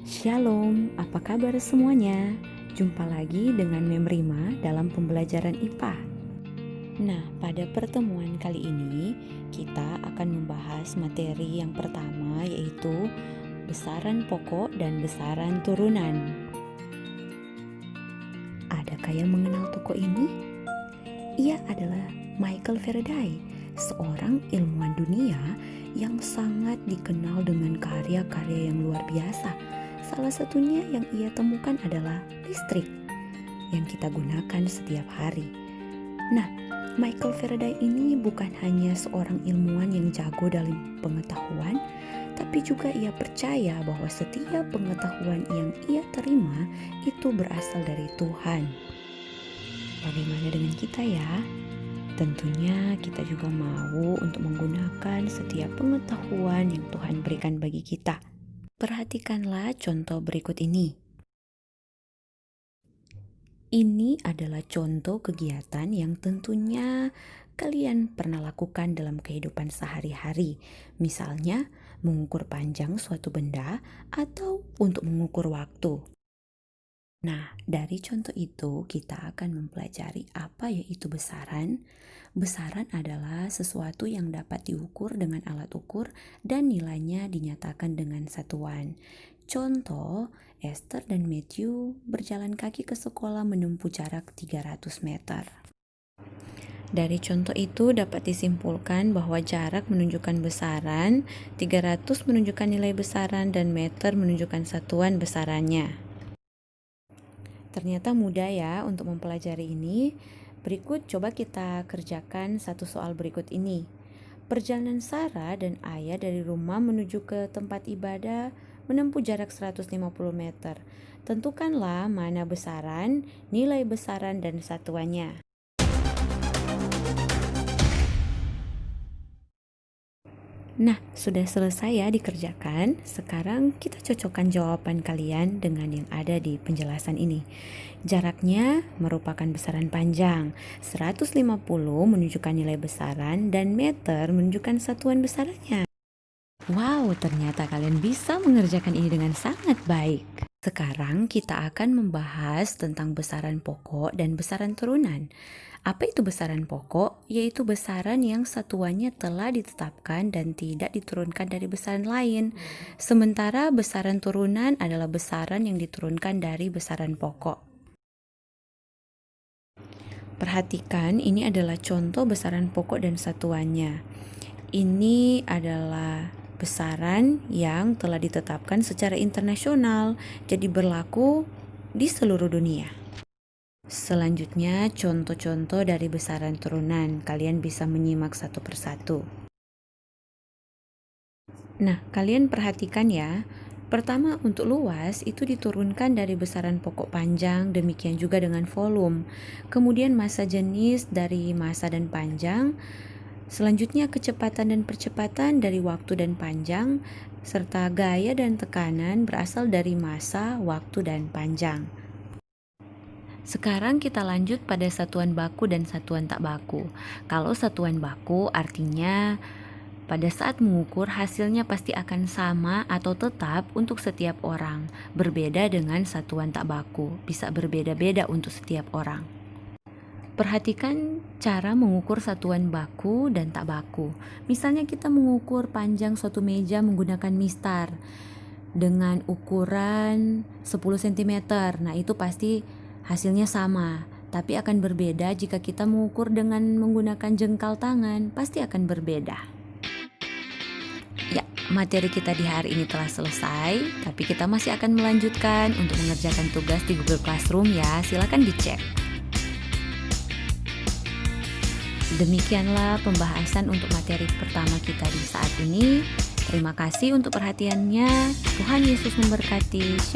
Shalom, apa kabar semuanya? Jumpa lagi dengan Mem Rima dalam pembelajaran IPA. Nah, pada pertemuan kali ini kita akan membahas materi yang pertama, yaitu besaran pokok dan besaran turunan. Adakah yang mengenal tokoh ini? Ia adalah Michael Faraday, seorang ilmuwan dunia yang sangat dikenal dengan karya-karya yang luar biasa. Salah satunya yang ia temukan adalah listrik yang kita gunakan setiap hari. Nah, Michael Faraday ini bukan hanya seorang ilmuwan yang jago dalam pengetahuan, tapi juga ia percaya bahwa setiap pengetahuan yang ia terima itu berasal dari Tuhan. Bagaimana dengan kita ya? Tentunya kita juga mau untuk menggunakan setiap pengetahuan yang Tuhan berikan bagi kita. Perhatikanlah contoh berikut ini. Ini adalah contoh kegiatan yang tentunya kalian pernah lakukan dalam kehidupan sehari-hari. Misalnya, mengukur panjang suatu benda atau untuk mengukur waktu. Nah, dari contoh itu kita akan mempelajari apa yaitu besaran. Besaran adalah sesuatu yang dapat diukur dengan alat ukur dan nilainya dinyatakan dengan satuan. Contoh, Esther dan Matthew berjalan kaki ke sekolah menempuh jarak 300 meter. Dari contoh itu dapat disimpulkan bahwa jarak menunjukkan besaran, 300 menunjukkan nilai besaran, dan meter menunjukkan satuan besarannya. Ternyata mudah ya untuk mempelajari ini. Berikut coba kita kerjakan satu soal berikut ini. Perjalanan Sarah dan Ayah dari rumah menuju ke tempat ibadah menempuh jarak 150 meter. Tentukanlah mana besaran, nilai besaran, dan satuannya. Nah, sudah selesai ya dikerjakan. Sekarang kita cocokkan jawaban kalian dengan yang ada di penjelasan ini. Jaraknya merupakan besaran panjang. 150 menunjukkan nilai besaran dan meter menunjukkan satuan besarannya. Wow, ternyata kalian bisa mengerjakan ini dengan sangat baik. Sekarang kita akan membahas tentang besaran pokok dan besaran turunan. Apa itu besaran pokok? Yaitu besaran yang satuannya telah ditetapkan dan tidak diturunkan dari besaran lain. Sementara besaran turunan adalah besaran yang diturunkan dari besaran pokok. Perhatikan, ini adalah contoh besaran pokok dan satuannya. Ini adalah besaran yang telah ditetapkan secara internasional, jadi berlaku di seluruh dunia. Selanjutnya, contoh-contoh dari besaran turunan. Kalian bisa menyimak satu persatu. Nah, kalian perhatikan ya. Pertama, untuk luas itu diturunkan dari besaran pokok panjang, demikian juga dengan volume. Kemudian massa jenis dari massa dan panjang. Selanjutnya kecepatan dan percepatan dari waktu dan panjang, serta gaya dan tekanan berasal dari massa, waktu, dan panjang. Sekarang kita lanjut pada satuan baku dan satuan tak baku. Kalau satuan baku artinya pada saat mengukur hasilnya pasti akan sama atau tetap untuk setiap orang. Berbeda dengan satuan tak baku, bisa berbeda-beda untuk setiap orang. Perhatikan cara mengukur satuan baku dan tak baku. Misalnya kita mengukur panjang suatu meja menggunakan mistar dengan ukuran 10 cm. Nah, itu pasti hasilnya sama, tapi akan berbeda jika kita mengukur dengan menggunakan jengkal tangan, pasti akan berbeda. Ya, materi kita di hari ini telah selesai, tapi kita masih akan melanjutkan untuk mengerjakan tugas di Google Classroom ya, silakan dicek. Demikianlah pembahasan untuk materi pertama kita di saat ini. Terima kasih untuk perhatiannya. Tuhan Yesus memberkati. Shalom.